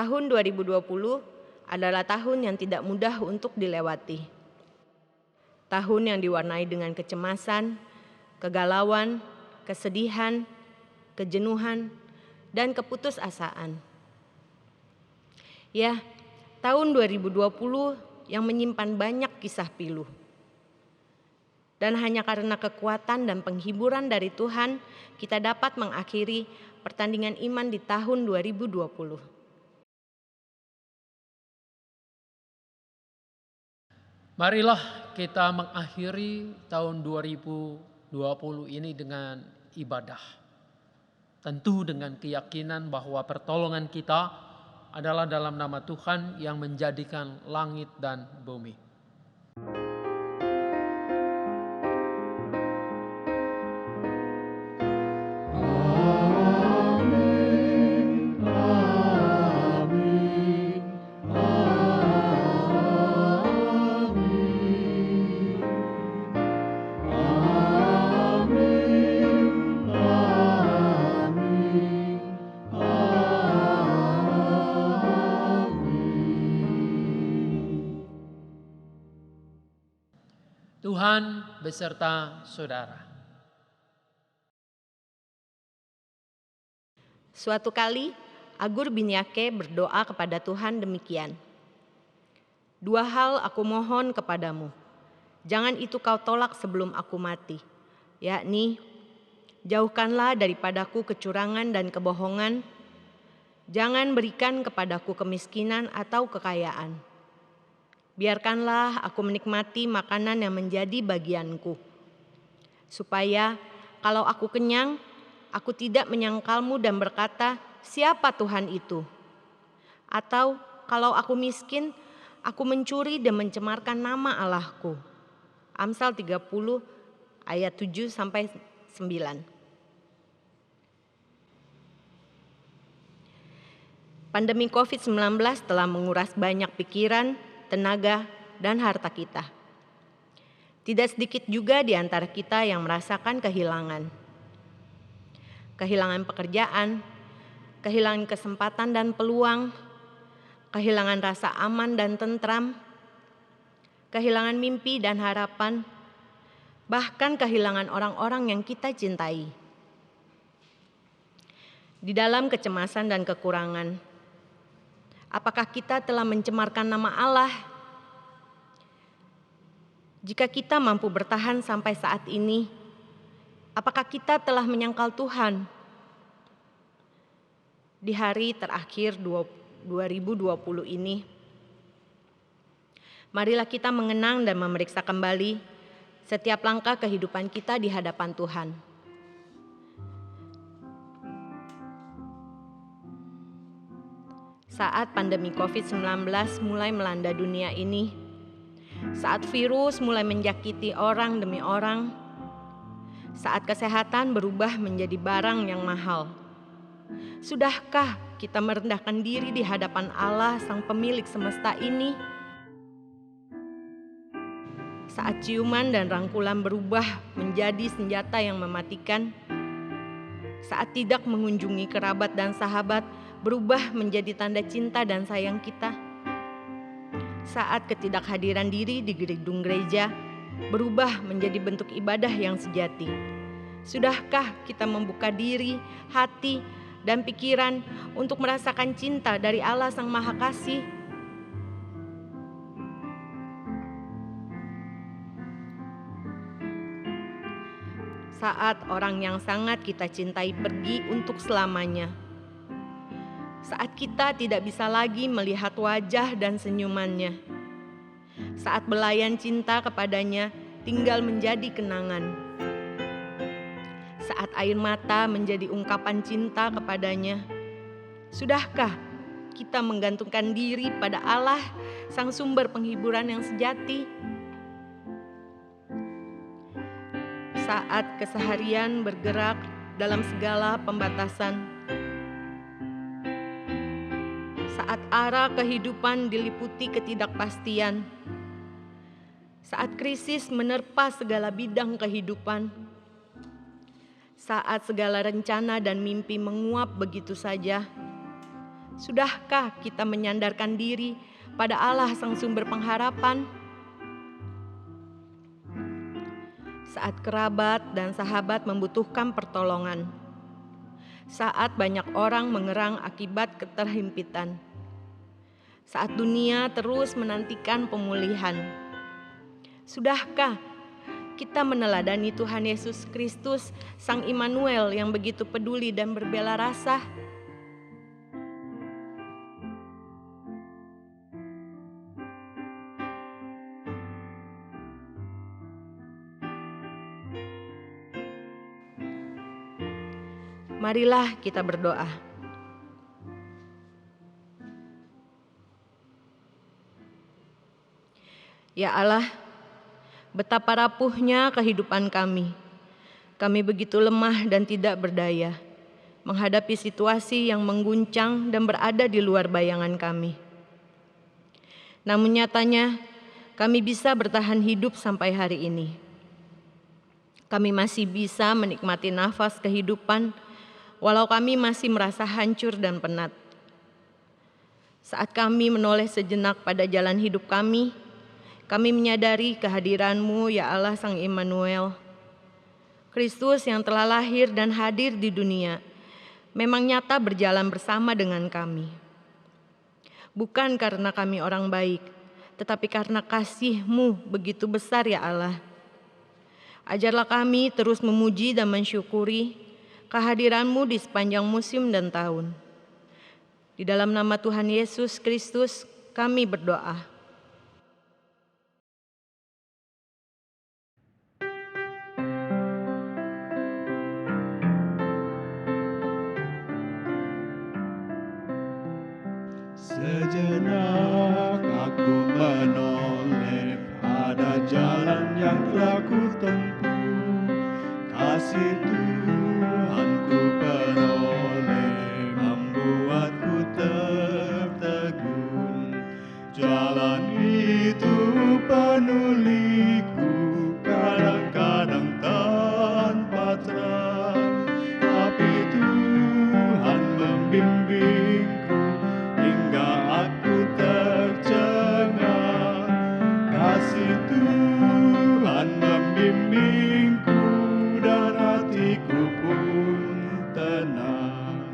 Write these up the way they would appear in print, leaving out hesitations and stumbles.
Tahun 2020 adalah tahun yang tidak mudah untuk dilewati. Tahun yang diwarnai dengan kecemasan, kegalauan, kesedihan, kejenuhan, dan keputusasaan. Ya, tahun 2020 yang menyimpan banyak kisah pilu. Dan hanya karena kekuatan dan penghiburan dari Tuhan, kita dapat mengakhiri pertandingan iman di tahun 2020. Marilah kita mengakhiri tahun 2020 ini dengan ibadah. Tentu dengan keyakinan bahwa pertolongan kita adalah dalam nama Tuhan yang menjadikan langit dan bumi. Tuhan beserta saudara. Suatu kali, Agur bin Yake berdoa kepada Tuhan demikian. 2 hal aku mohon kepadamu, jangan itu kau tolak sebelum aku mati, yakni, jauhkanlah daripadaku kecurangan dan kebohongan, jangan berikan kepadaku kemiskinan atau kekayaan. Biarkanlah aku menikmati makanan yang menjadi bagianku, supaya kalau aku kenyang, aku tidak menyangkalmu dan berkata, siapa Tuhan itu? Atau kalau aku miskin, aku mencuri dan mencemarkan nama Allahku. Amsal 30 ayat 7-9. Pandemi COVID-19 telah menguras banyak pikiran, tenaga, dan harta kita. Tidak sedikit juga di antara kita yang merasakan kehilangan. Kehilangan pekerjaan, kehilangan kesempatan dan peluang, kehilangan rasa aman dan tentram, kehilangan mimpi dan harapan, bahkan kehilangan orang-orang yang kita cintai. Di dalam kecemasan dan kekurangan, apakah kita telah mencemarkan nama Allah? Jika kita mampu bertahan sampai saat ini, apakah kita telah menyangkal Tuhan? Di hari terakhir 2020 ini, marilah kita mengenang dan memeriksa kembali setiap langkah kehidupan kita di hadapan Tuhan. Saat pandemi COVID-19 mulai melanda dunia ini, saat virus mulai menjangkiti orang demi orang, saat kesehatan berubah menjadi barang yang mahal, sudahkah kita merendahkan diri di hadapan Allah, Sang Pemilik semesta ini? Saat ciuman dan rangkulan berubah menjadi senjata yang mematikan, saat tidak mengunjungi kerabat dan sahabat berubah menjadi tanda cinta dan sayang kita, saat ketidakhadiran diri di gedung gereja berubah menjadi bentuk ibadah yang sejati, sudahkah kita membuka diri, hati, dan pikiran untuk merasakan cinta dari Allah Sang Maha Kasih? Saat orang yang sangat kita cintai pergi untuk selamanya, saat kita tidak bisa lagi melihat wajah dan senyumannya, saat belayan cinta kepadanya tinggal menjadi kenangan, saat air mata menjadi ungkapan cinta kepadanya, sudahkah kita menggantungkan diri pada Allah, Sang Sumber penghiburan yang sejati? Saat keseharian bergerak dalam segala pembatasan, saat arah kehidupan diliputi ketidakpastian, saat krisis menerpa segala bidang kehidupan, saat segala rencana dan mimpi menguap begitu saja, Sudahkah kita menyandarkan diri pada Allah sang sumber pengharapan? Saat kerabat dan sahabat membutuhkan pertolongan, saat banyak orang mengerang akibat keterhimpitan, saat dunia terus menantikan pemulihan, sudahkah kita meneladani Tuhan Yesus Kristus, Sang Immanuel yang begitu peduli dan berbela rasa? Marilah kita berdoa. Ya Allah, betapa rapuhnya kehidupan kami. Kami begitu lemah dan tidak berdaya menghadapi situasi yang mengguncang dan berada di luar bayangan kami. Namun nyatanya, kami bisa bertahan hidup sampai hari ini. Kami masih bisa menikmati nafas kehidupan walau kami masih merasa hancur dan penat. Saat kami menoleh sejenak pada jalan hidup kami menyadari kehadiran-Mu, ya Allah Sang Immanuel. Kristus yang telah lahir dan hadir di dunia memang nyata berjalan bersama dengan kami. Bukan karena kami orang baik, tetapi karena kasih-Mu begitu besar, ya Allah. Ajarlah kami terus memuji dan mensyukuri kehadiran-Mu di sepanjang musim dan tahun. Di dalam nama Tuhan Yesus Kristus kami berdoa. Sejenak aku menoleh pada jalan yang telah ku tempuh. Kasih Tuhanku peroleh membuatku tertegun. Jalan itu penuh liku, kadang-kadang tanpa terang, tapi Tuhan membimbingku hingga aku tercengang. Kasih Tuhan membimbingku dan hatiku pun tenang.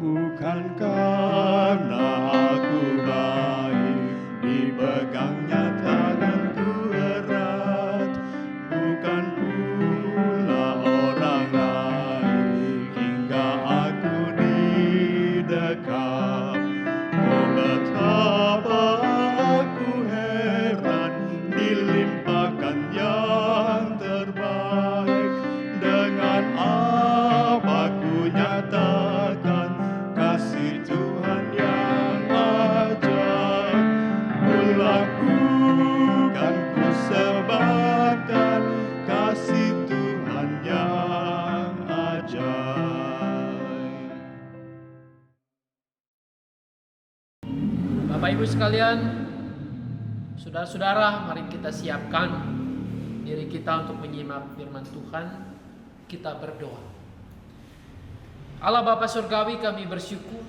Bukan karena aku baik, dipegangnya tanganku erat. Bukan pula orang lain hingga aku didekap. Oh, betapa aku heran dilimpahkan yang terbaik. Dengan apa ku nyatakan kasih Tuhan yang ajaib. Ku lakukan, ku sebarkan kasih Tuhan yang ajaib. Bapak Ibu sekalian, saudara-saudara, mari kita siapkan diri kita untuk menyimak firman Tuhan. Kita berdoa. Allah Bapa Surgawi, kami bersyukur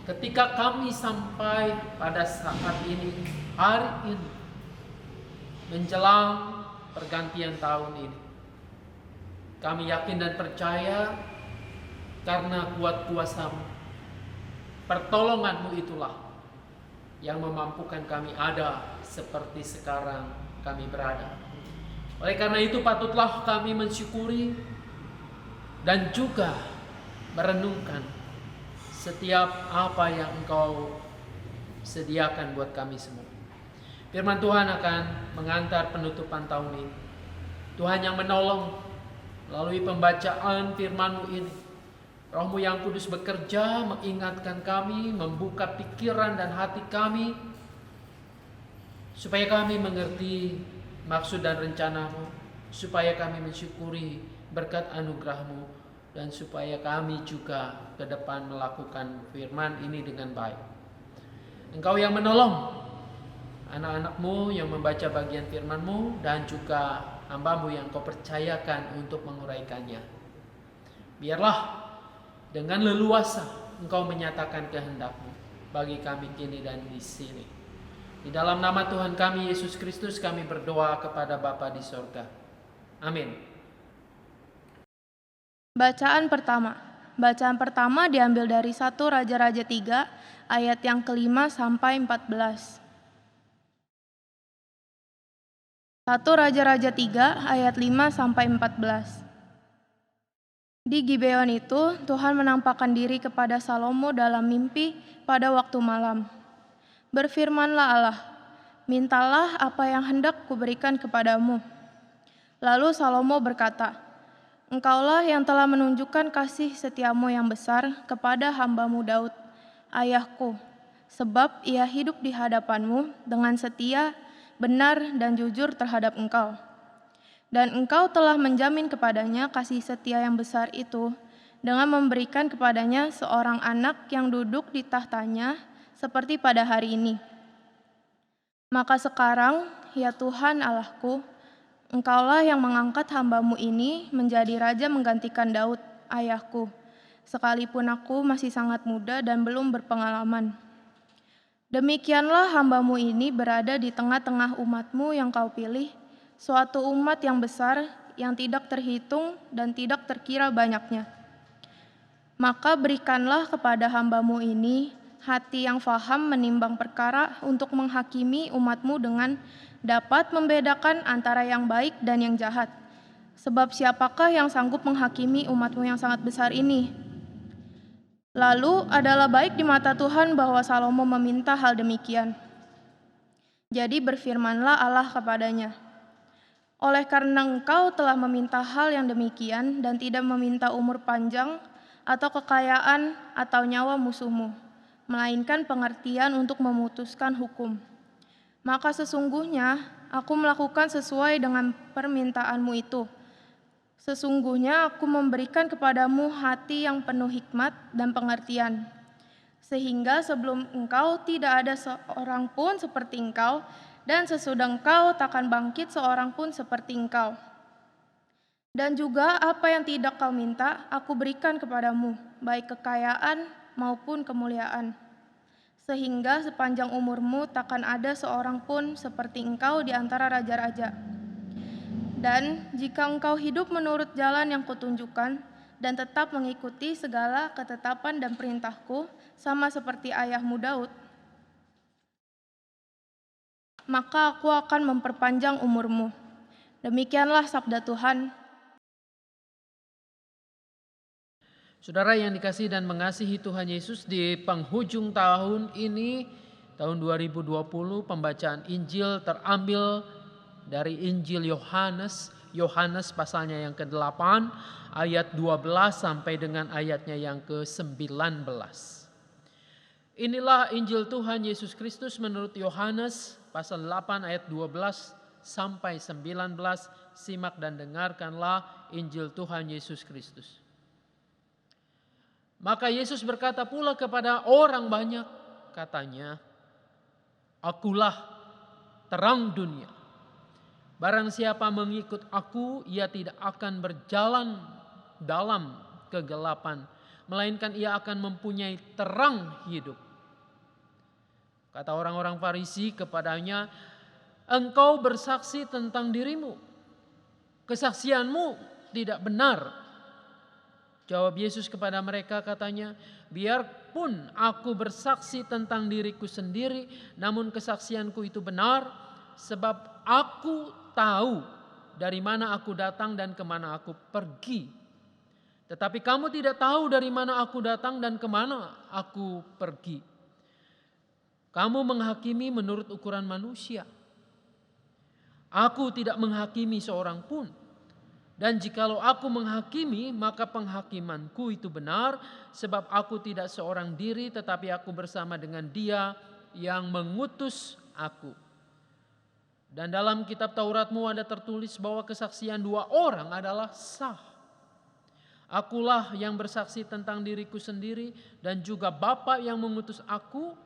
ketika kami sampai pada saat ini, hari ini, menjelang pergantian tahun ini. Kami yakin dan percaya karena kuat kuasa-Mu, pertolongan-Mu itulah yang memampukan kami ada seperti sekarang kami berada. Oleh karena itu patutlah kami mensyukuri dan juga merenungkan setiap apa yang Engkau sediakan buat kami semua. Firman Tuhan akan mengantar penutupan tahun ini. Tuhan yang menolong melalui pembacaan firman-Mu ini. Roh-Mu yang kudus bekerja mengingatkan kami, membuka pikiran dan hati kami supaya kami mengerti maksud dan rencana-Mu, supaya kami mensyukuri berkat anugerah-Mu, dan supaya kami juga ke depan melakukan firman ini dengan baik. Engkau yang menolong anak-anak-Mu yang membaca bagian firman-Mu, dan juga hamba-Mu yang Kau percayakan untuk menguraikannya. Biarlah dengan leluasa Engkau menyatakan kehendak-Mu bagi kami kini dan di sini. Di dalam nama Tuhan kami Yesus Kristus kami berdoa kepada Bapa di sorga. Amin. Bacaan pertama diambil dari 1 Raja-Raja 3 ayat yang ke-5 sampai 14. 1 Raja-Raja 3 ayat 5 sampai 14. Di Gibeon itu Tuhan menampakkan diri kepada Salomo dalam mimpi pada waktu malam. Berfirmanlah Allah, mintalah apa yang hendak kuberikan kepadamu. Lalu Salomo berkata, Engkaulah yang telah menunjukkan kasih setiamu yang besar kepada hambamu Daud, ayahku, sebab ia hidup di hadapanmu dengan setia, benar dan jujur terhadap engkau. Dan engkau telah menjamin kepadanya kasih setia yang besar itu dengan memberikan kepadanya seorang anak yang duduk di tahtanya seperti pada hari ini. Maka sekarang, ya Tuhan Allahku, Engkaulah yang mengangkat hambamu ini menjadi raja menggantikan Daud, ayahku, sekalipun aku masih sangat muda dan belum berpengalaman. Demikianlah hambamu ini berada di tengah-tengah umatmu yang kau pilih, suatu umat yang besar, yang tidak terhitung dan tidak terkira banyaknya. Maka berikanlah kepada hambamu ini hati yang faham menimbang perkara untuk menghakimi umatmu dengan dapat membedakan antara yang baik dan yang jahat. Sebab siapakah yang sanggup menghakimi umatmu yang sangat besar ini? Lalu adalah baik di mata Tuhan bahwa Salomo meminta hal demikian. Jadi berfirmanlah Allah kepadanya, oleh karena engkau telah meminta hal yang demikian dan tidak meminta umur panjang atau kekayaan atau nyawa musuhmu, melainkan pengertian untuk memutuskan hukum. Maka sesungguhnya aku melakukan sesuai dengan permintaanmu itu. Sesungguhnya aku memberikan kepadamu hati yang penuh hikmat dan pengertian, sehingga sebelum engkau tidak ada seorang pun seperti engkau, dan sesudah engkau takkan bangkit seorang pun seperti engkau. Dan juga apa yang tidak kau minta, aku berikan kepadamu, baik kekayaan maupun kemuliaan. Sehingga sepanjang umurmu takkan ada seorang pun seperti engkau di antara raja-raja. Dan jika engkau hidup menurut jalan yang kutunjukkan, dan tetap mengikuti segala ketetapan dan perintahku, sama seperti ayahmu Daud, maka aku akan memperpanjang umurmu. Demikianlah sabda Tuhan. Saudara yang dikasihi dan mengasihi Tuhan Yesus, di penghujung tahun ini, tahun 2020, pembacaan Injil terambil dari Injil Yohanes, pasalnya yang ke-8, ayat 12 sampai dengan ayatnya yang ke-19. Inilah Injil Tuhan Yesus Kristus menurut Yohanes, pasal 8 ayat 12 sampai 19. Simak dan dengarkanlah Injil Tuhan Yesus Kristus. Maka Yesus berkata pula kepada orang banyak, katanya, Akulah terang dunia. Barang siapa mengikut aku, ia tidak akan berjalan dalam kegelapan, melainkan ia akan mempunyai terang hidup. Kata orang-orang Farisi kepadanya, Engkau bersaksi tentang dirimu, kesaksianmu tidak benar. Jawab Yesus kepada mereka, katanya, biarpun aku bersaksi tentang diriku sendiri, namun kesaksianku itu benar, sebab aku tahu dari mana aku datang dan kemana aku pergi. Tetapi kamu tidak tahu dari mana aku datang dan kemana aku pergi. Kamu menghakimi menurut ukuran manusia. Aku tidak menghakimi seorang pun. Dan jikalau aku menghakimi, maka penghakimanku itu benar, sebab aku tidak seorang diri, tetapi aku bersama dengan Dia yang mengutus aku. Dan dalam kitab Tauratmu ada tertulis bahwa kesaksian 2 orang adalah sah. Akulah yang bersaksi tentang diriku sendiri, dan juga Bapa yang mengutus aku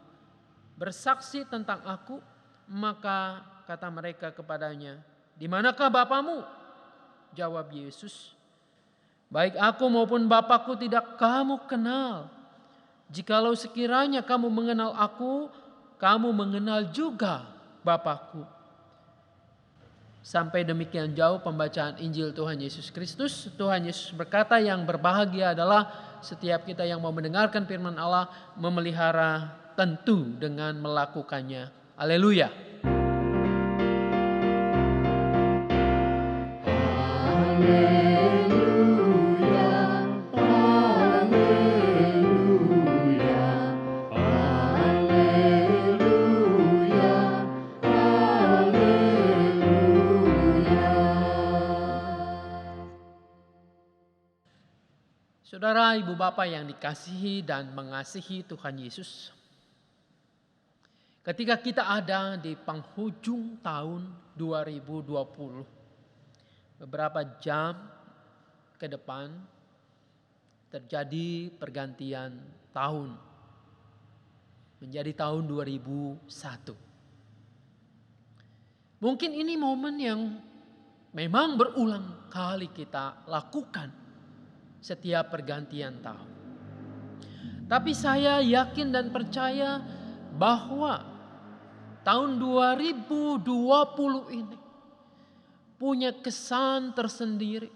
bersaksi tentang aku. Maka kata mereka kepadanya, di manakah Bapamu? Jawab Yesus, baik aku maupun Bapakku tidak kamu kenal. Jikalau sekiranya kamu mengenal aku, kamu mengenal juga Bapakku. Sampai demikian jauh pembacaan Injil Tuhan Yesus Kristus. Tuhan Yesus berkata, yang berbahagia adalah setiap kita yang mau mendengarkan firman Allah, memelihara tentu dengan melakukannya. Haleluya. Saudara, ibu bapak yang dikasihi dan mengasihi Tuhan Yesus, ketika kita ada di penghujung tahun 2020, beberapa jam ke depan terjadi pergantian tahun menjadi tahun 2001. Mungkin ini momen yang memang berulang kali kita lakukan setiap pergantian tahun. Tapi saya yakin dan percaya bahwa tahun 2020 ini punya kesan tersendiri.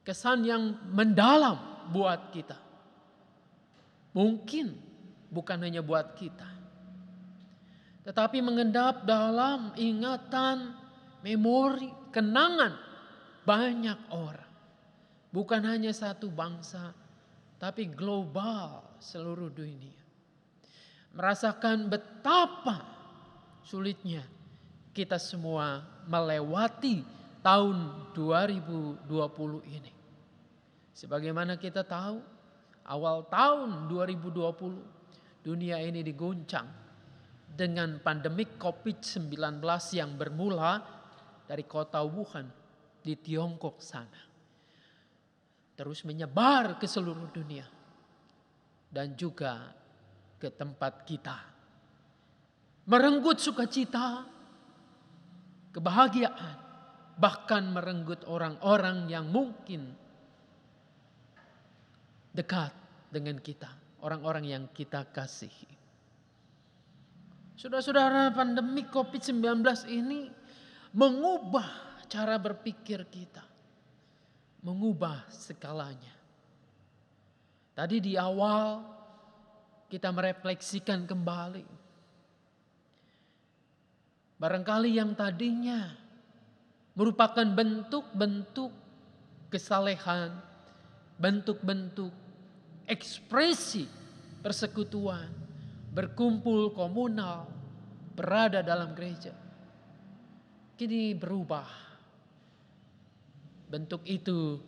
Kesan yang mendalam buat kita. Mungkin bukan hanya buat kita, tetapi mengendap dalam ingatan, memori, kenangan banyak orang. Bukan hanya satu bangsa, tapi global, seluruh dunia. Merasakan betapa sulitnya kita semua melewati tahun 2020 ini. Sebagaimana kita tahu, awal tahun 2020 dunia ini diguncang dengan pandemik COVID-19 yang bermula dari kota Wuhan di Tiongkok sana. Terus menyebar ke seluruh dunia dan juga ke tempat kita. Merenggut sukacita, kebahagiaan, bahkan merenggut orang-orang yang mungkin dekat dengan kita, orang-orang yang kita kasihi. Saudara-saudara, pandemi COVID-19 ini mengubah cara berpikir kita. Mengubah segalanya. Tadi di awal kita merefleksikan kembali. Barangkali yang tadinya merupakan bentuk-bentuk kesalehan, bentuk-bentuk ekspresi persekutuan, berkumpul komunal, berada dalam gereja, kini berubah. Bentuk itu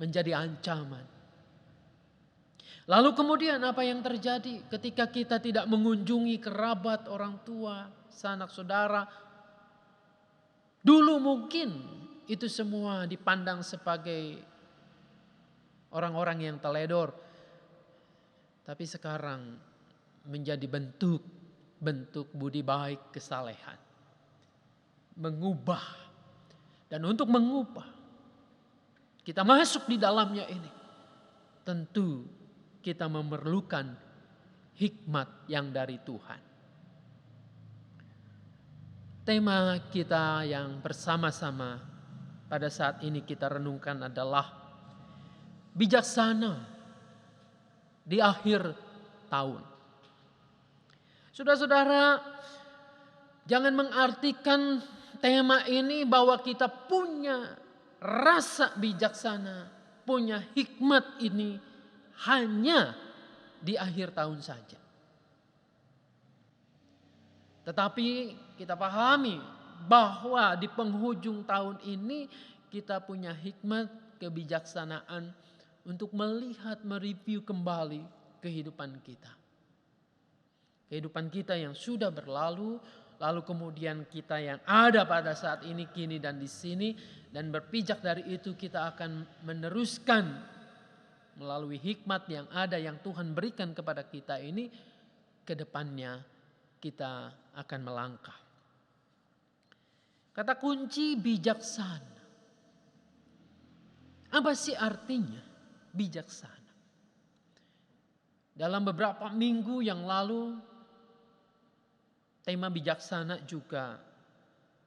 menjadi ancaman. Lalu kemudian apa yang terjadi ketika kita tidak mengunjungi kerabat, orang tua, sanak saudara? Dulu mungkin itu semua dipandang sebagai orang-orang yang teledor. Tapi sekarang menjadi bentuk budi baik, kesalehan. Mengubah. Dan untuk mengubah, kita masuk di dalamnya ini. Tentu kita memerlukan hikmat yang dari Tuhan. Tema kita yang bersama-sama pada saat ini kita renungkan adalah bijaksana di akhir tahun. Saudara-saudara, jangan mengartikan tema ini bahwa kita punya rasa bijaksana, punya hikmat ini hanya di akhir tahun saja. Tetapi kita pahami bahwa di penghujung tahun ini kita punya hikmat, kebijaksanaan untuk melihat, mereview kembali kehidupan kita. Kehidupan kita yang sudah berlalu, lalu kemudian kita yang ada pada saat ini, kini dan di sini, dan berpijak dari itu kita akan meneruskan melalui hikmat yang ada yang Tuhan berikan kepada kita ini, ke depannya kita akan melangkah. Kata kunci bijaksana. Apa sih artinya bijaksana? Dalam beberapa minggu yang lalu, tema bijaksana juga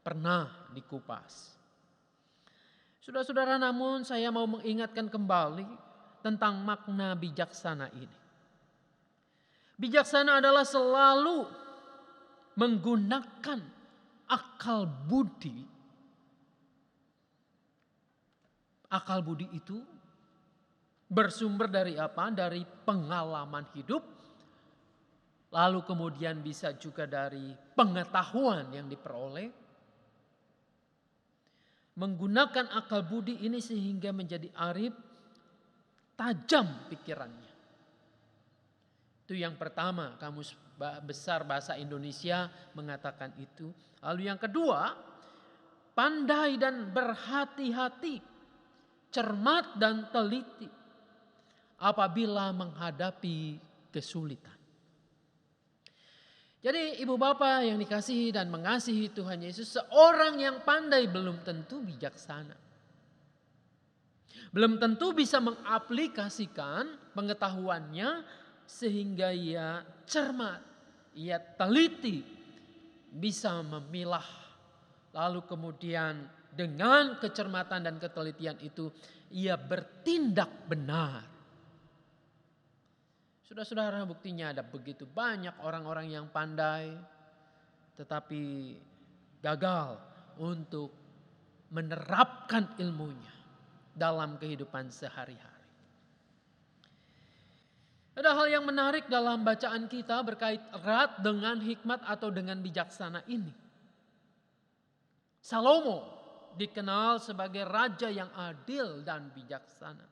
pernah dikupas. Saudara-saudara, namun saya mau mengingatkan kembali tentang makna bijaksana ini. Bijaksana adalah selalu menggunakan akal budi. Akal budi itu bersumber dari apa? Dari pengalaman hidup. Lalu kemudian bisa juga dari pengetahuan yang diperoleh. Menggunakan akal budi ini sehingga menjadi arif, tajam pikirannya. Itu yang pertama, Kamus Besar Bahasa Indonesia mengatakan itu. Lalu yang kedua, pandai dan berhati-hati, cermat dan teliti apabila menghadapi kesulitan. Jadi ibu bapak yang dikasihi dan mengasihi Tuhan Yesus, seorang yang pandai belum tentu bijaksana. Belum tentu bisa mengaplikasikan pengetahuannya sehingga ia cermat, ia teliti, bisa memilah. Lalu kemudian dengan kecermatan dan ketelitian itu ia bertindak benar. Saudara-saudara, buktinya ada begitu banyak orang-orang yang pandai tetapi gagal untuk menerapkan ilmunya dalam kehidupan sehari-hari. Ada hal yang menarik dalam bacaan kita berkait erat dengan hikmat atau dengan bijaksana ini. Salomo dikenal sebagai raja yang adil dan bijaksana.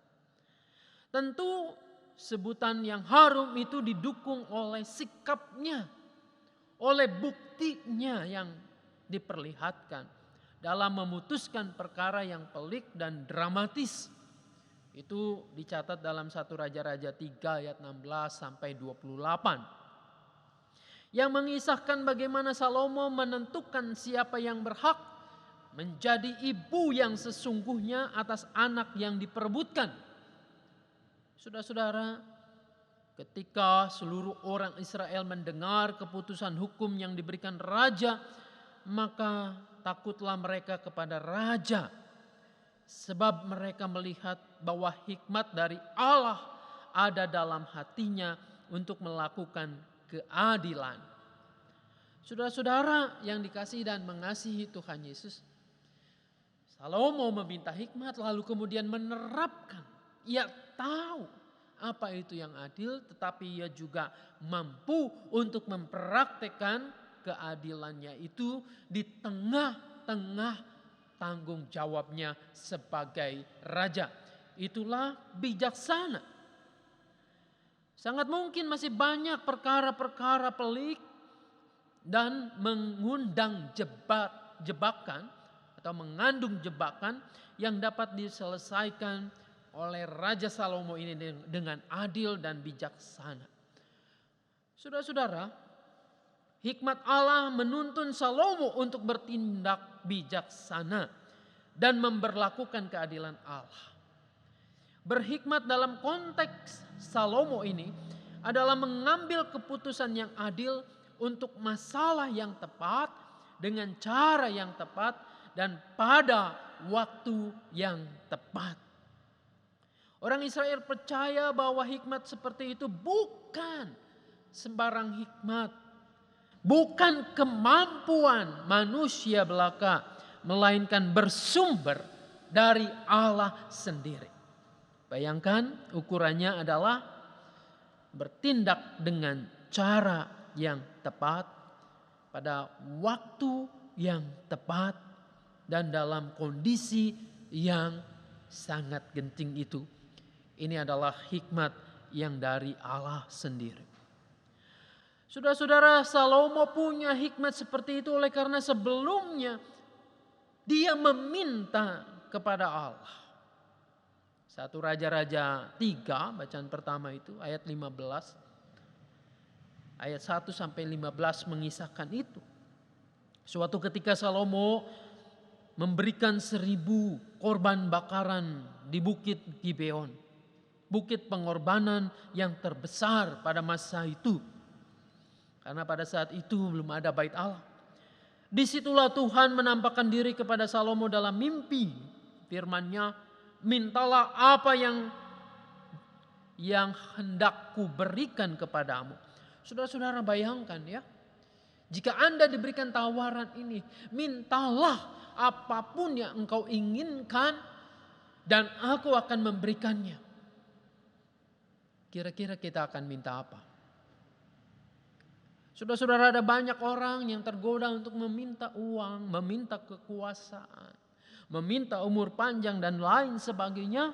Tentu sebutan yang harum itu didukung oleh sikapnya, oleh buktinya yang diperlihatkan dalam memutuskan perkara yang pelik dan dramatis. Itu dicatat dalam 1 Raja-Raja 3 ayat 16 sampai 28. Yang mengisahkan bagaimana Salomo menentukan siapa yang berhak menjadi ibu yang sesungguhnya atas anak yang diperebutkan. Saudara-saudara, ketika seluruh orang Israel mendengar keputusan hukum yang diberikan raja, maka takutlah mereka kepada raja. Sebab mereka melihat bahwa hikmat dari Allah ada dalam hatinya untuk melakukan keadilan. Saudara-saudara yang dikasihi dan mengasihi Tuhan Yesus, Salomo meminta hikmat lalu kemudian menerapkan. Ia tahu apa itu yang adil, tetapi ia juga mampu untuk mempraktekkan keadilannya itu di tengah-tengah tanggung jawabnya sebagai raja. Itulah bijaksana. Sangat mungkin masih banyak perkara-perkara pelik dan mengundang jebakan atau mengandung jebakan yang dapat diselesaikan oleh Raja Salomo ini dengan adil dan bijaksana. Saudara-saudara, hikmat Allah menuntun Salomo untuk bertindak bijaksana dan memberlakukan keadilan Allah. Berhikmat dalam konteks Salomo ini adalah mengambil keputusan yang adil untuk masalah yang tepat dengan cara yang tepat dan pada waktu yang tepat. Orang Israel percaya bahwa hikmat seperti itu bukan sembarang hikmat. Bukan kemampuan manusia belaka, melainkan bersumber dari Allah sendiri. Bayangkan ukurannya adalah bertindak dengan cara yang tepat, pada waktu yang tepat, dan dalam kondisi yang sangat genting itu. Ini adalah hikmat yang dari Allah sendiri. Saudara-saudara, Salomo punya hikmat seperti itu oleh karena sebelumnya dia meminta kepada Allah. 1 Raja-Raja 3 bacaan pertama itu ayat 15. Ayat 1 sampai 15 mengisahkan itu. Suatu ketika Salomo memberikan 1000 korban bakaran di bukit Gibeon. bukit pengorbanan yang terbesar pada masa itu. Karena pada saat itu belum ada bait Allah. Disitulah Tuhan menampakkan diri kepada Salomo dalam mimpi. Firman-Nya, mintalah apa yang hendak ku berikan kepadamu. Saudara-saudara bayangkan ya. Jika Anda diberikan tawaran ini, mintalah apapun yang engkau inginkan dan aku akan memberikannya. Kira-kira kita akan minta apa? Saudara-saudara, ada banyak orang yang tergoda untuk meminta uang, meminta kekuasaan, meminta umur panjang dan lain sebagainya.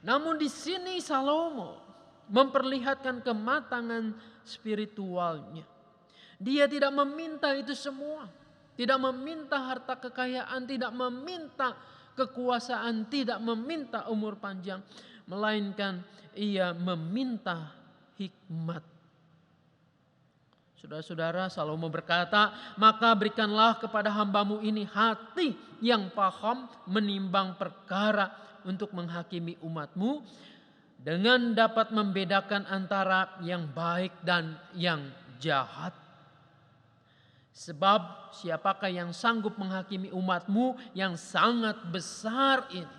Namun di sini Salomo memperlihatkan kematangan spiritualnya. Dia tidak meminta itu semua. Tidak meminta harta kekayaan, tidak meminta kekuasaan, tidak meminta umur panjang. Melainkan ia meminta hikmat. Saudara-saudara, Salomo berkata, maka berikanlah kepada hambamu ini hati yang paham menimbang perkara untuk menghakimi umatmu dengan dapat membedakan antara yang baik dan yang jahat. Sebab siapakah yang sanggup menghakimi umatmu yang sangat besar ini?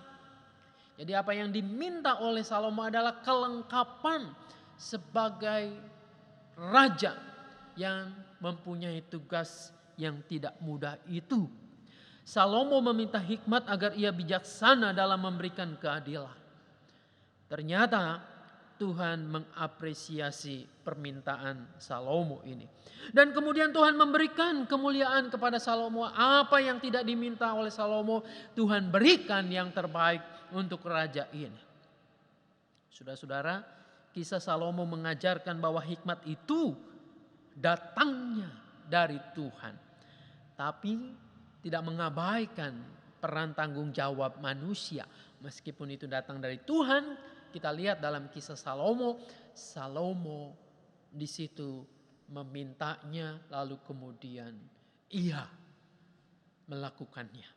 Jadi apa yang diminta oleh Salomo adalah kelengkapan sebagai raja yang mempunyai tugas yang tidak mudah itu. Salomo meminta hikmat agar ia bijaksana dalam memberikan keadilan. Ternyata Tuhan mengapresiasi permintaan Salomo ini. Dan kemudian Tuhan memberikan kemuliaan kepada Salomo. Apa yang tidak diminta oleh Salomo, Tuhan berikan yang terbaik untuk raja ini. Saudara-saudara, kisah Salomo mengajarkan bahwa hikmat itu datangnya dari Tuhan. Tapi tidak mengabaikan peran tanggung jawab manusia. Meskipun itu datang dari Tuhan, kita lihat dalam kisah Salomo di situ memintanya lalu kemudian ia melakukannya.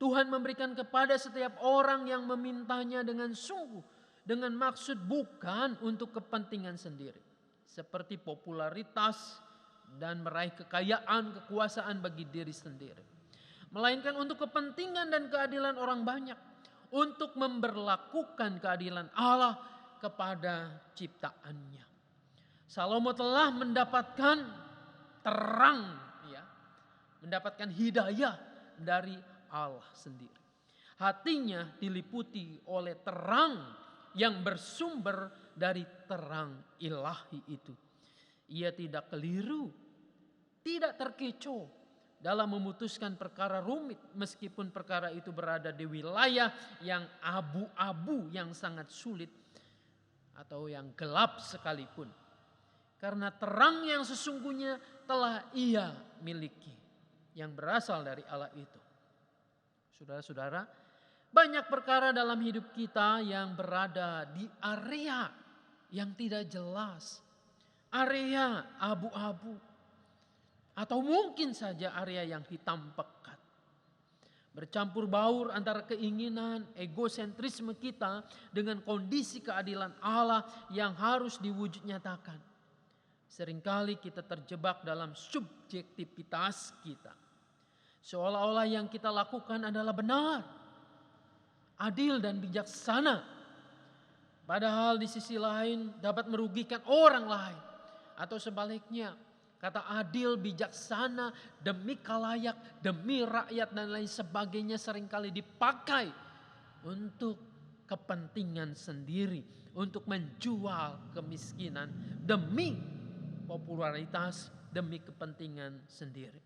Tuhan memberikan kepada setiap orang yang memintanya dengan sungguh, dengan maksud bukan untuk kepentingan sendiri, seperti popularitas dan meraih kekayaan, kekuasaan bagi diri sendiri, melainkan untuk kepentingan dan keadilan orang banyak, untuk memberlakukan keadilan Allah kepada ciptaannya. Salomo telah mendapatkan terang, ya, mendapatkan hidayah dari Allah sendiri. Hatinya diliputi oleh terang yang bersumber dari terang ilahi itu. Ia tidak keliru, tidak terkecoh dalam memutuskan perkara rumit, meskipun perkara itu berada di wilayah yang abu-abu, yang sangat sulit atau yang gelap sekalipun. Karena terang yang sesungguhnya telah ia miliki, yang berasal dari Allah itu. Saudara-saudara, banyak perkara dalam hidup kita yang berada di area yang tidak jelas, area abu-abu, atau mungkin saja area yang hitam pekat. Bercampur baur antara keinginan, egosentrisme kita dengan kondisi keadilan Allah yang harus diwujud nyatakan. Seringkali kita terjebak dalam subjektivitas kita. Seolah-olah yang kita lakukan adalah benar, adil dan bijaksana. Padahal di sisi lain dapat merugikan orang lain. Atau sebaliknya, kata adil, bijaksana, demi khalayak, demi rakyat dan lain sebagainya seringkali dipakai untuk kepentingan sendiri. Untuk menjual kemiskinan demi popularitas, demi kepentingan sendiri.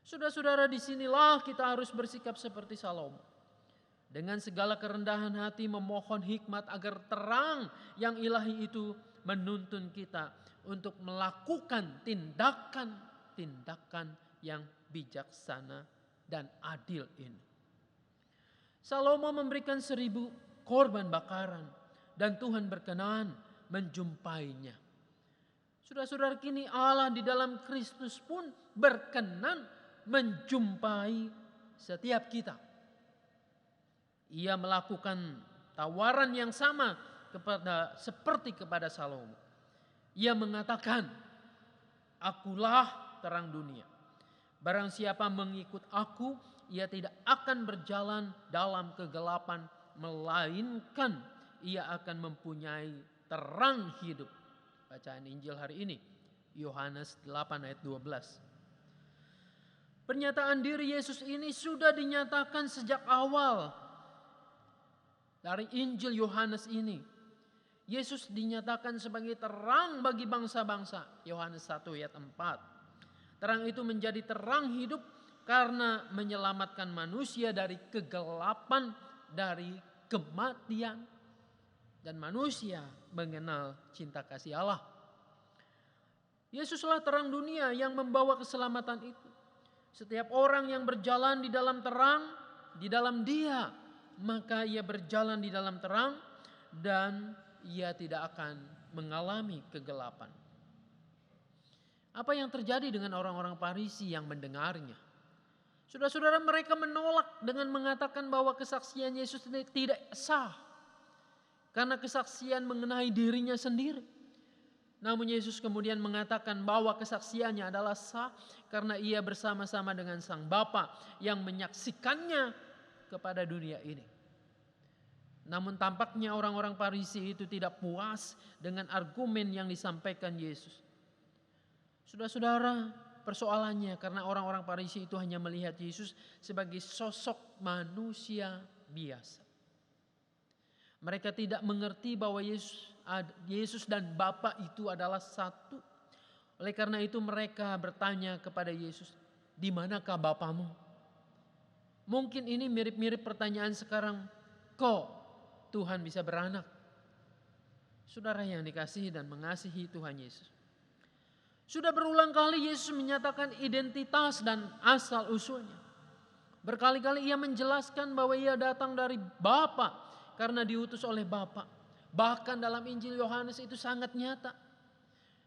Saudara-saudara, disinilah kita harus bersikap seperti Salomo. Dengan segala kerendahan hati memohon hikmat agar terang yang ilahi itu menuntun kita untuk melakukan tindakan-tindakan yang bijaksana dan adil ini. Salomo memberikan 1000 korban bakaran dan Tuhan berkenan menjumpainya. Saudara-saudara, kini Allah di dalam Kristus pun berkenan menjumpai setiap kita. Ia melakukan tawaran yang sama seperti kepada Salomo. Ia mengatakan, akulah terang dunia. Barang siapa mengikut aku, ia tidak akan berjalan dalam kegelapan, melainkan ia akan mempunyai terang hidup. Bacaan Injil hari ini, Yohanes 8 ayat 12. Pernyataan diri Yesus ini sudah dinyatakan sejak awal. Dari Injil Yohanes ini, Yesus dinyatakan sebagai terang bagi bangsa-bangsa. Yohanes 1 ayat 4. Terang itu menjadi terang hidup karena menyelamatkan manusia dari kegelapan, dari kematian. Dan manusia mengenal cinta kasih Allah. Yesuslah terang dunia yang membawa keselamatan itu. Setiap orang yang berjalan di dalam terang, di dalam Dia, maka ia berjalan di dalam terang dan ia tidak akan mengalami kegelapan. Apa yang terjadi dengan orang-orang Farisi yang mendengarnya? Saudara-saudara, mereka menolak dengan mengatakan bahwa kesaksian Yesus tidak sah. Karena kesaksian mengenai dirinya sendiri. Namun Yesus kemudian mengatakan bahwa kesaksiannya adalah sah karena ia bersama-sama dengan Sang Bapa yang menyaksikannya kepada dunia ini. Namun tampaknya orang-orang Farisi itu tidak puas dengan argumen yang disampaikan Yesus. Saudara-saudara, persoalannya karena orang-orang Farisi itu hanya melihat Yesus sebagai sosok manusia biasa. Mereka tidak mengerti bahwa Yesus dan Bapa itu adalah satu. Oleh karena itu mereka bertanya kepada Yesus, "Di manakah Bapamu?" Mungkin ini mirip-mirip pertanyaan sekarang, "Kok Tuhan bisa beranak?" Saudara yang dikasihi dan mengasihi Tuhan Yesus, sudah berulang kali Yesus menyatakan identitas dan asal usulnya. Berkali-kali ia menjelaskan bahwa ia datang dari Bapa karena diutus oleh Bapa. Bahkan dalam Injil Yohanes itu sangat nyata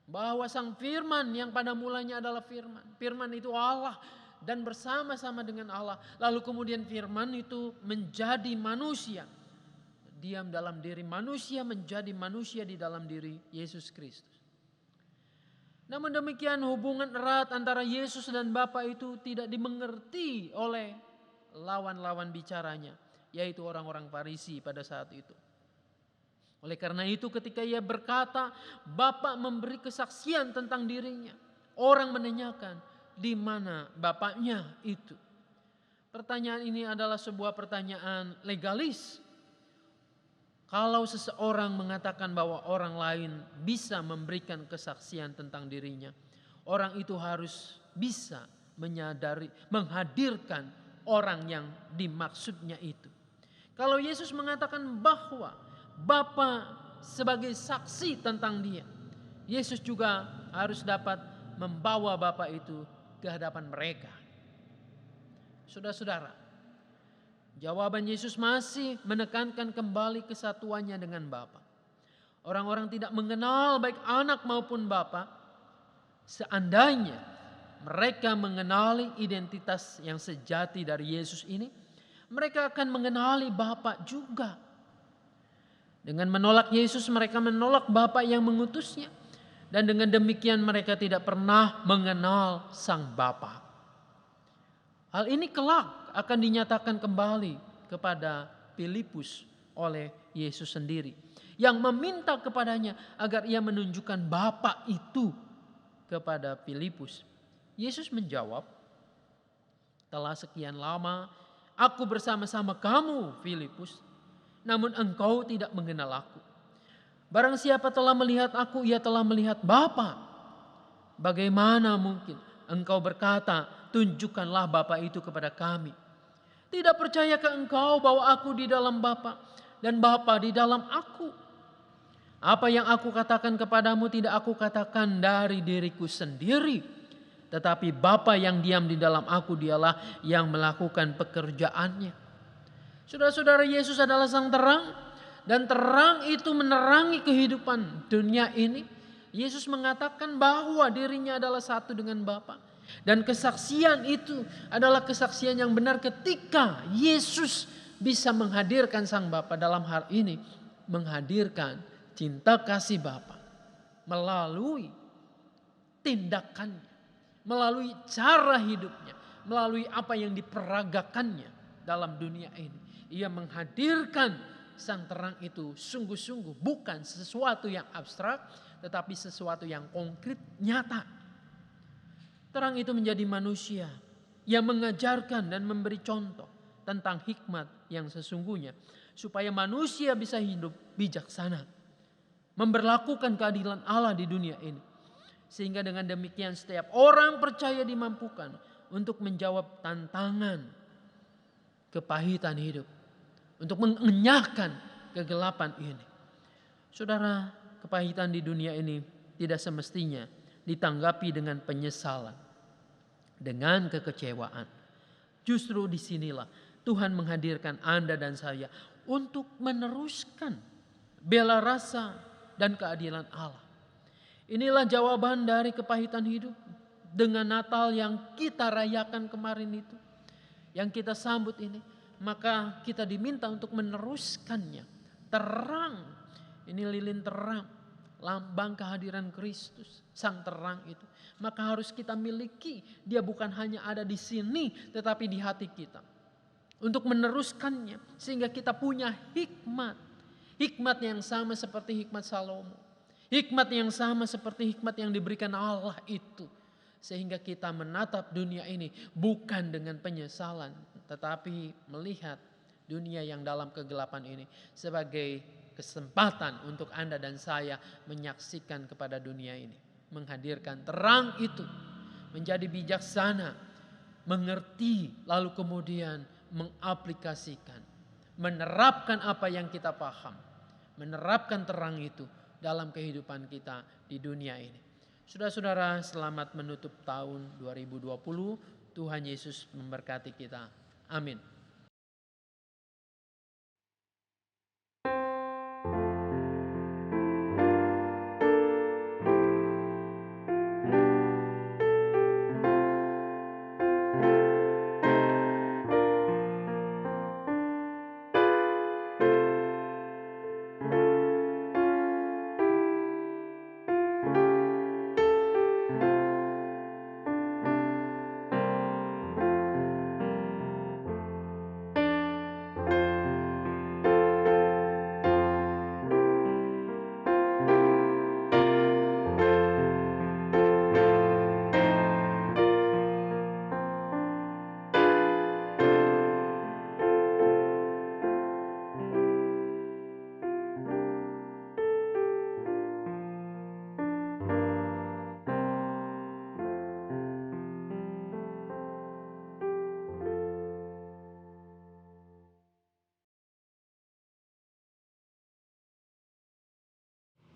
bahwa Sang Firman yang pada mulanya adalah Firman. Firman itu Allah dan bersama-sama dengan Allah. Lalu kemudian Firman itu menjadi manusia. Diam dalam diri manusia, menjadi manusia di dalam diri Yesus Kristus. Namun demikian hubungan erat antara Yesus dan Bapa itu tidak dimengerti oleh lawan-lawan bicaranya, yaitu orang-orang Farisi pada saat itu. Oleh karena itu ketika ia berkata, Bapa memberi kesaksian tentang dirinya, orang menanyakan, di mana Bapaknya itu? Pertanyaan ini adalah sebuah pertanyaan legalis. Kalau seseorang mengatakan bahwa orang lain bisa memberikan kesaksian tentang dirinya, orang itu harus bisa menghadirkan orang yang dimaksudnya itu. Kalau Yesus mengatakan bahwa Bapa sebagai saksi tentang dia, Yesus juga harus dapat membawa Bapa itu ke hadapan mereka. Saudara-saudara, jawaban Yesus masih menekankan kembali kesatuannya dengan Bapa. Orang-orang tidak mengenal baik anak maupun Bapa. Seandainya mereka mengenali identitas yang sejati dari Yesus ini, mereka akan mengenali Bapa juga. Dengan menolak Yesus, mereka menolak Bapa yang mengutusnya. Dan dengan demikian mereka tidak pernah mengenal Sang Bapa. Hal ini kelak akan dinyatakan kembali kepada Filipus oleh Yesus sendiri, yang meminta kepadanya agar ia menunjukkan Bapa itu kepada Filipus. Yesus menjawab, "Telah sekian lama aku bersama-sama kamu, Filipus, namun engkau tidak mengenal aku. Barang siapa telah melihat aku, ia telah melihat Bapa. Bagaimana mungkin engkau berkata, tunjukkanlah Bapa itu kepada kami? Tidak percayakah engkau bahwa aku di dalam Bapa dan Bapa di dalam aku? Apa yang aku katakan kepadamu tidak aku katakan dari diriku sendiri, tetapi Bapa yang diam di dalam aku dialah yang melakukan pekerjaannya." Saudara-saudara, Yesus adalah sang terang dan terang itu menerangi kehidupan dunia ini. Yesus mengatakan bahwa dirinya adalah satu dengan Bapa. Dan kesaksian itu adalah kesaksian yang benar ketika Yesus bisa menghadirkan Sang Bapa dalam hal ini, menghadirkan cinta kasih Bapa melalui tindakannya, melalui cara hidupnya, melalui apa yang diperagakannya dalam dunia ini. Ia menghadirkan sang terang itu sungguh-sungguh bukan sesuatu yang abstrak, tetapi sesuatu yang konkret, nyata. Terang itu menjadi manusia yang mengajarkan dan memberi contoh tentang hikmat yang sesungguhnya, supaya manusia bisa hidup bijaksana, memberlakukan keadilan Allah di dunia ini. Sehingga dengan demikian setiap orang percaya dimampukan untuk menjawab tantangan kepahitan hidup, untuk mengenyahkan kegelapan ini. Saudara, kepahitan di dunia ini tidak semestinya ditanggapi dengan penyesalan, dengan kekecewaan. Justru disinilah Tuhan menghadirkan Anda dan saya untuk meneruskan bela rasa dan keadilan Allah. Inilah jawaban dari kepahitan hidup dengan Natal yang kita rayakan kemarin itu, yang kita sambut ini. Maka kita diminta untuk meneruskannya. Terang, ini lilin terang, lambang kehadiran Kristus, sang terang itu. Maka harus kita miliki, dia bukan hanya ada di sini tetapi di hati kita. Untuk meneruskannya sehingga kita punya hikmat. Hikmat yang sama seperti hikmat Salomo. Hikmat yang sama seperti hikmat yang diberikan Allah itu. Sehingga kita menatap dunia ini bukan dengan penyesalan, tetapi melihat dunia yang dalam kegelapan ini sebagai kesempatan untuk Anda dan saya menyaksikan kepada dunia ini. Menghadirkan terang itu, menjadi bijaksana, mengerti, lalu kemudian mengaplikasikan, menerapkan apa yang kita paham, menerapkan terang itu dalam kehidupan kita di dunia ini. Saudara-saudara, selamat menutup tahun 2020. Tuhan Yesus memberkati kita. Amin.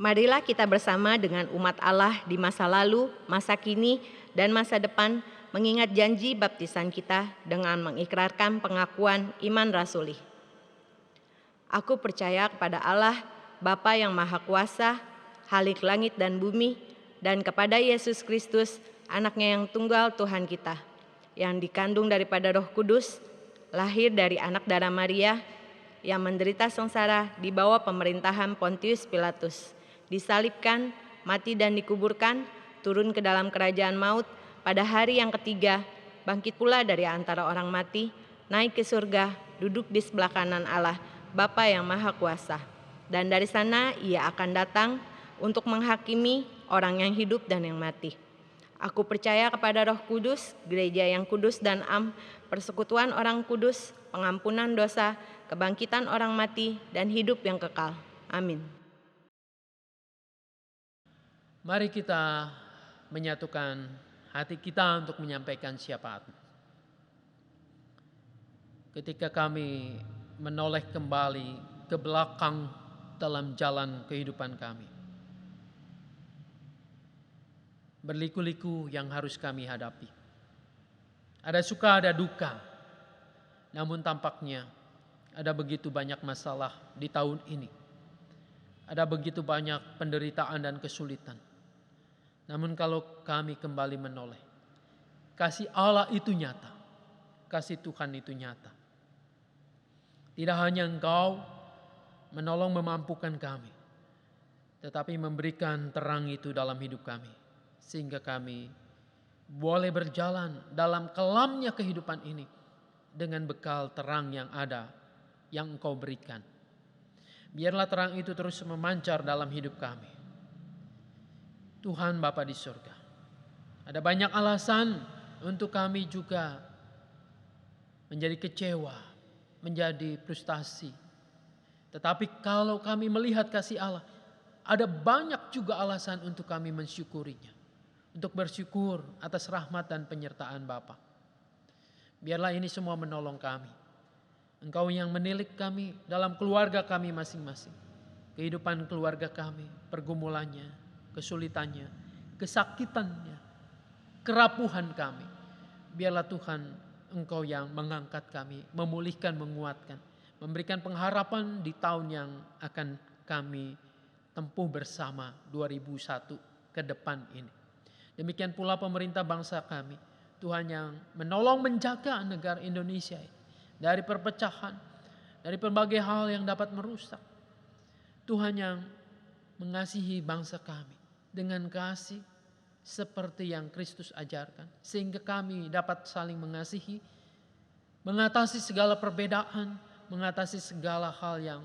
Marilah kita bersama dengan umat Allah di masa lalu, masa kini, dan masa depan mengingat janji baptisan kita dengan mengikrarkan pengakuan iman rasuli. Aku percaya kepada Allah, Bapa yang Maha Kuasa, Khalik langit dan bumi, dan kepada Yesus Kristus, anaknya yang tunggal Tuhan kita, yang dikandung daripada Roh Kudus, lahir dari anak darah Maria, yang menderita sengsara di bawah pemerintahan Pontius Pilatus, disalibkan, mati dan dikuburkan, turun ke dalam kerajaan maut, pada hari yang ketiga, bangkit pula dari antara orang mati, naik ke surga, duduk di sebelah kanan Allah, Bapa yang Maha Kuasa. Dan dari sana ia akan datang untuk menghakimi orang yang hidup dan yang mati. Aku percaya kepada Roh Kudus, gereja yang kudus dan am, persekutuan orang kudus, pengampunan dosa, kebangkitan orang mati, dan hidup yang kekal. Amin. Mari kita menyatukan hati kita untuk menyampaikan syafaat. Ketika kami menoleh kembali ke belakang dalam jalan kehidupan kami, berliku-liku yang harus kami hadapi. Ada suka, ada duka. Namun tampaknya ada begitu banyak masalah di tahun ini. Ada begitu banyak penderitaan dan kesulitan. Namun kalau kami kembali menoleh, kasih Allah itu nyata. Kasih Tuhan itu nyata. Tidak hanya Engkau menolong memampukan kami, tetapi memberikan terang itu dalam hidup kami, sehingga kami boleh berjalan dalam kelamnya kehidupan ini dengan bekal terang yang ada, yang Engkau berikan. Biarlah terang itu terus memancar dalam hidup kami. Tuhan Bapa di surga, ada banyak alasan untuk kami juga menjadi kecewa, menjadi frustasi. Tetapi kalau kami melihat kasih Allah, ada banyak juga alasan untuk kami mensyukurinya. Untuk bersyukur atas rahmat dan penyertaan Bapa. Biarlah ini semua menolong kami. Engkau yang menilik kami dalam keluarga kami masing-masing. Kehidupan keluarga kami, pergumulannya, kesulitannya, kesakitannya, kerapuhan kami. Biarlah Tuhan Engkau yang mengangkat kami, memulihkan, menguatkan, memberikan pengharapan di tahun yang akan kami tempuh bersama 2001 ke depan ini. Demikian pula pemerintah bangsa kami, Tuhan yang menolong menjaga negara Indonesia dari perpecahan, dari berbagai hal yang dapat merusak. Tuhan yang mengasihi bangsa kami dengan kasih seperti yang Kristus ajarkan, sehingga kami dapat saling mengasihi, mengatasi segala perbedaan, mengatasi segala hal yang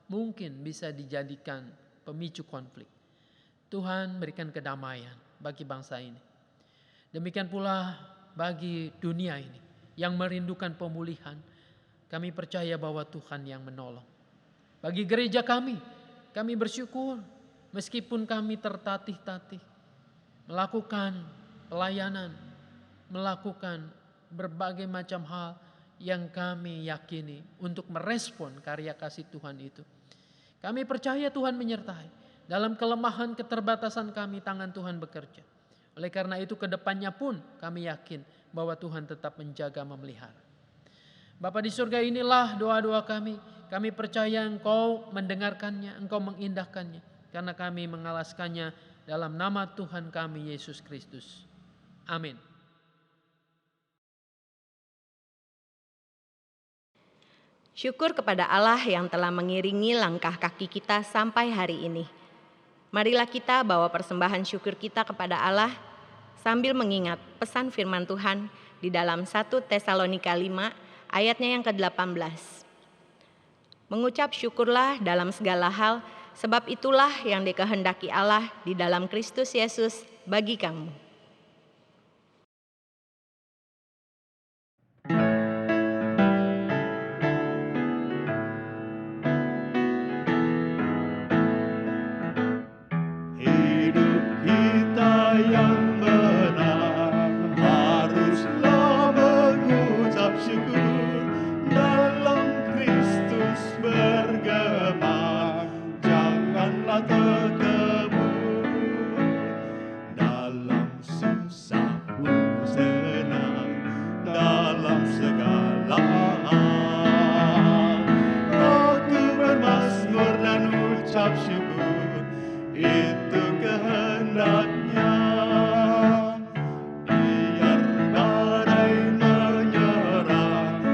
mungkin bisa dijadikan pemicu konflik. Tuhan berikan kedamaian bagi bangsa ini. Demikian pula bagi dunia ini yang merindukan pemulihan. Kami percaya bahwa Tuhan yang menolong. Bagi gereja kami bersyukur meskipun kami tertatih-tatih melakukan pelayanan, melakukan berbagai macam hal yang kami yakini untuk merespon karya kasih Tuhan itu. Kami percaya Tuhan menyertai. Dalam kelemahan keterbatasan kami, tangan Tuhan bekerja. Oleh karena itu kedepannya pun kami yakin bahwa Tuhan tetap menjaga, memelihara. Bapa di surga, inilah doa-doa kami. Kami percaya Engkau mendengarkannya, Engkau mengindahkannya. Karena kami mengalaskannya dalam nama Tuhan kami Yesus Kristus. Amin. Syukur kepada Allah yang telah mengiringi langkah kaki kita sampai hari ini. Marilah kita bawa persembahan syukur kita kepada Allah sambil mengingat pesan firman Tuhan di dalam 1 Tesalonika 5 ayatnya yang ke-18. Mengucap syukurlah dalam segala hal, sebab itulah yang dikehendaki Allah di dalam Kristus Yesus bagi kamu. Hidup kita yang benar haruslah mengucap syukur, dalam Kristus bergema, janganlah terkebur. Dalam susah pun senang, dalam segala hal aku bermazmur dan ucap syukur, itu kehendaknya. Biar badai menyerang,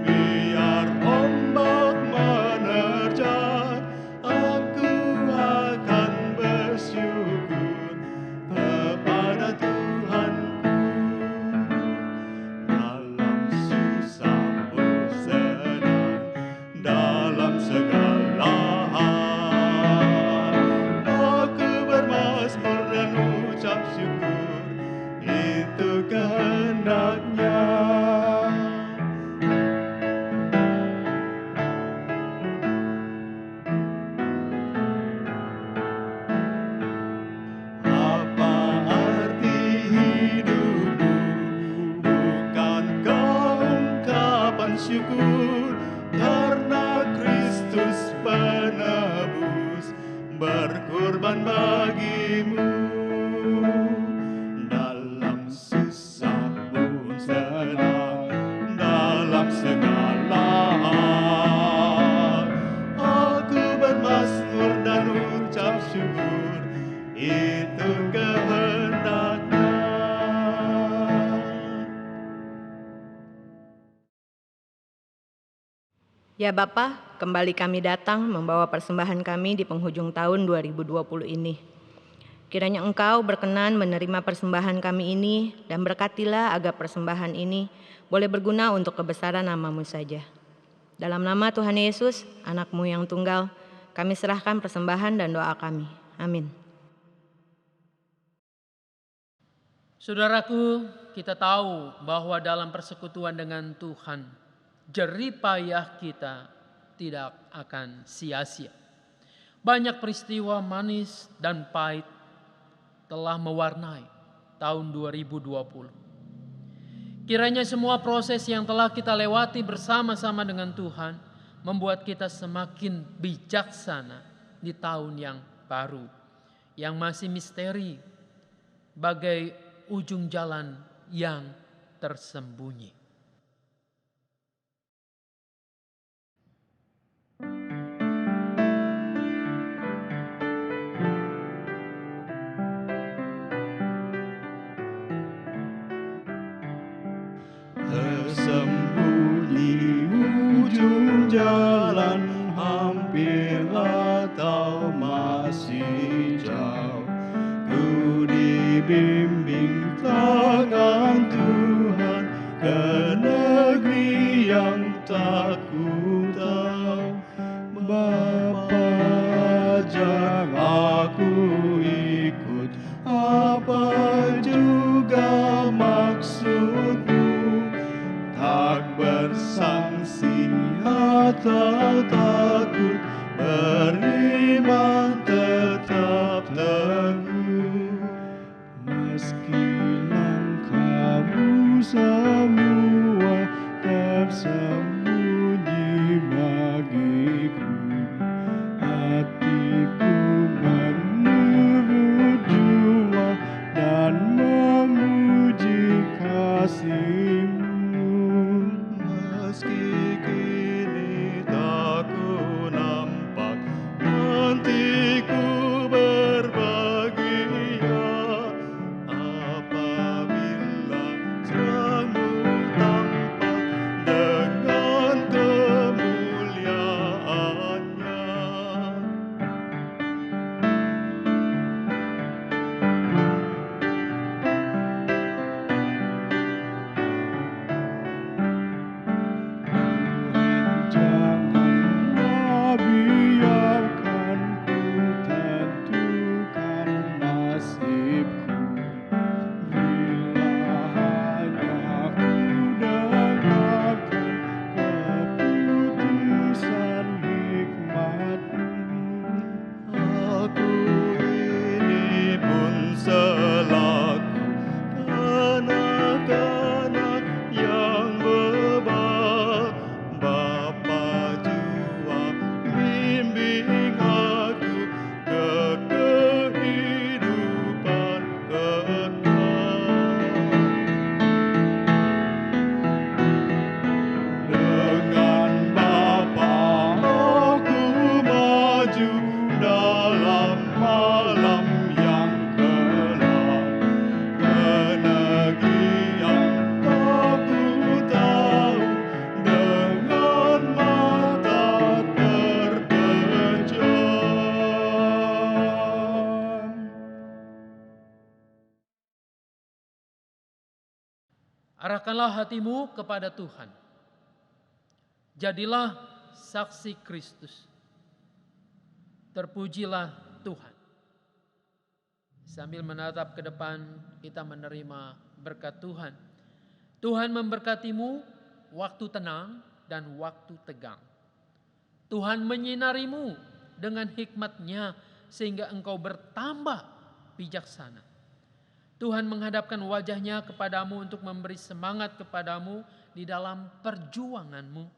biar ombak menerjang, aku akan bersyukur kepada Tuhanku. Dalam susah pun senang, dalam segala hal aku bermazmur dan ucap syukur, itu kehendaknya. Apa arti hidupmu? Bukankah ungkapan syukur karena Kristus penebus berkorban bagimu. Dalam susah pun senang, dalam segala hal aku bermazmur dan ucap syukur, itu kehendaknya. Ya Bapa, kembali kami datang membawa persembahan kami di penghujung tahun 2020 ini. Kiranya Engkau berkenan menerima persembahan kami ini dan berkatilah agar persembahan ini boleh berguna untuk kebesaran nama-Mu saja. Dalam nama Tuhan Yesus, anak-Mu yang tunggal, kami serahkan persembahan dan doa kami. Amin. Saudaraku, kita tahu bahwa dalam persekutuan dengan Tuhan, jerih payah kita tidak akan sia-sia. Banyak peristiwa manis dan pahit telah mewarnai tahun 2020. Kiranya semua proses yang telah kita lewati bersama-sama dengan Tuhan membuat kita semakin bijaksana di tahun yang baru, yang masih misteri, bagai ujung jalan yang tersembunyi. Tersembunyi ujung jalan, hampir atau masih jauh. Ku dibimbing tangan Tuhan ke negeri yang tak ku tahu. Bapa, ajak aku ikut, apa juga maksud-Mu. Tak bersangsi atau takut, beriman tetap teguh. Meski langkahmu semua tersembunyi bagiku, hatiku menurut jua dan memuji kasih-Mu. Meski kini tak ku nampak, nanti ku berbahagia apabila terang-Mu tampak dengan kemuliaan-Nya. Janganlah biarkan ku tentukan nasibku, bila hanya ku dengarkan keputusan hikmat-Mu. Aku ini pun selaku kanak-kanak yang bebal, Bapa jua bimbing aku ke kehidupan kekal. Dengan Bapa aku maju dalam malam yang kelam, ke negeri yang tak ku tahu, dengan mata terpejam. Arahkanlah hatimu kepada Tuhan. Jadilah saksi Kristus. Terpujilah Tuhan. Sambil menatap ke depan, kita menerima berkat Tuhan. Tuhan memberkatimu waktu tenang dan waktu tegang. Tuhan menyinarimu dengan hikmat-Nya sehingga engkau bertambah bijaksana. Tuhan menghadapkan wajah-Nya kepadamu untuk memberi semangat kepadamu di dalam perjuanganmu.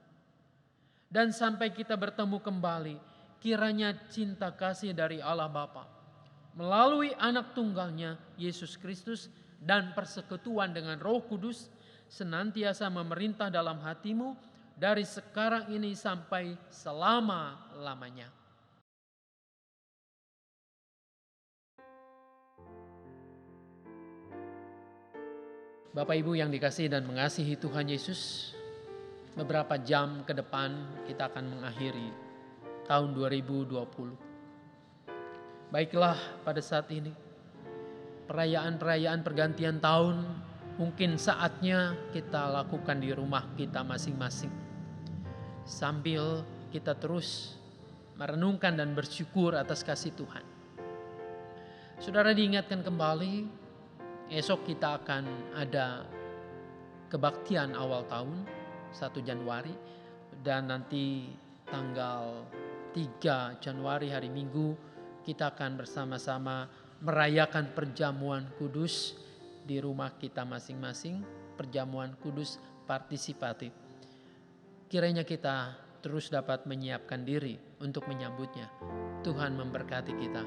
Dan sampai kita bertemu kembali, kiranya cinta kasih dari Allah Bapa melalui anak tunggalnya Yesus Kristus dan persekutuan dengan Roh Kudus senantiasa memerintah dalam hatimu dari sekarang ini sampai selama-lamanya. Bapak Ibu yang dikasihi dan mengasihi Tuhan Yesus, beberapa jam ke depan kita akan mengakhiri tahun 2020. Baiklah, pada saat ini perayaan-perayaan pergantian tahun mungkin saatnya kita lakukan di rumah kita masing-masing, sambil kita terus merenungkan dan bersyukur atas kasih Tuhan. Saudara, diingatkan kembali, esok kita akan ada kebaktian awal tahun 1 Januari, dan nanti tanggal 3 Januari hari Minggu kita akan bersama-sama merayakan perjamuan kudus di rumah kita masing-masing, perjamuan kudus partisipatif. Kiranya kita terus dapat menyiapkan diri untuk menyambutnya. Tuhan memberkati kita.